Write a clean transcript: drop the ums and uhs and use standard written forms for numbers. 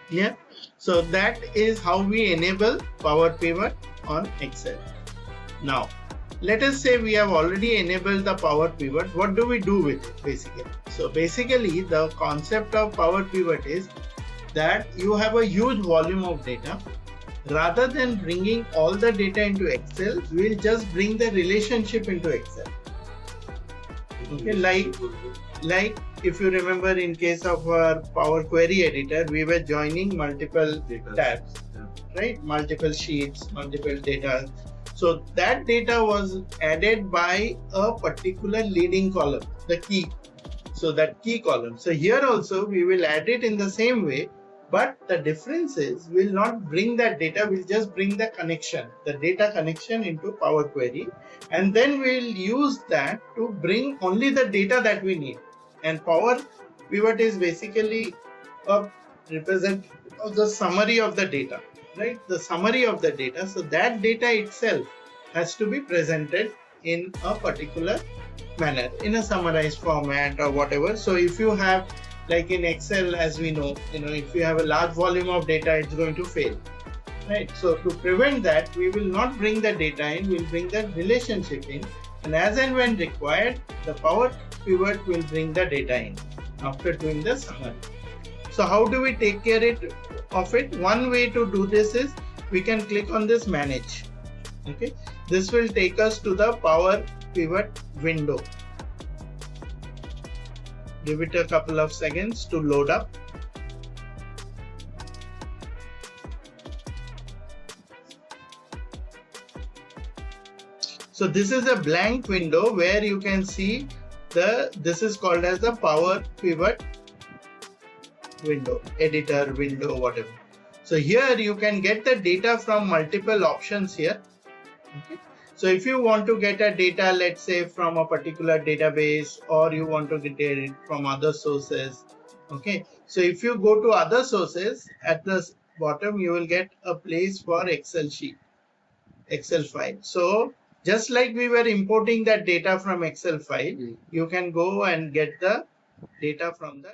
Yeah. So that is how we enable Power Pivot on Excel. Now, let us say we have already enabled the Power Pivot. What do we do with it basically? So basically the concept of Power Pivot is that you have a huge volume of data. Rather than bringing all the data into Excel, we'll just bring the relationship into Excel. Okay, like if you remember, in case of our Power Query editor, we were joining multiple tabs, right? Multiple sheets, multiple data. So that data was added by a particular leading column, the key. So that key column. So here also we will add it in the same way, but the difference is we'll not bring that data, we'll just bring the connection, the data connection into Power Query, and then we'll use that to bring only the data that we need. And Power Pivot is basically a representative of the summary of the data, right? The summary of the data. So that data itself has to be presented in a particular manner, in a summarized format or whatever. So if you have, like in Excel, as we know, if you have a large volume of data, it's going to fail, right? So to prevent that, we will not bring the data in, we'll bring the relationship in, and as and when required, the Power Pivot will bring the data in after doing the summary. So how do we take care of it? One way to do this is we can click on this Manage. Okay, this will take us to the Power Pivot window. Give it a couple of seconds to load up. So this is a blank window where you can see this is called as the Power Pivot window, editor window, whatever. So here you can get the data from multiple options here. Okay. So if you want to get a data, let's say from a particular database, or you want to get it from other sources. Okay. So if you go to other sources, at the bottom you will get a place for Excel sheet, Excel file. So just like we were importing that data from Excel file, you can go and get the data from the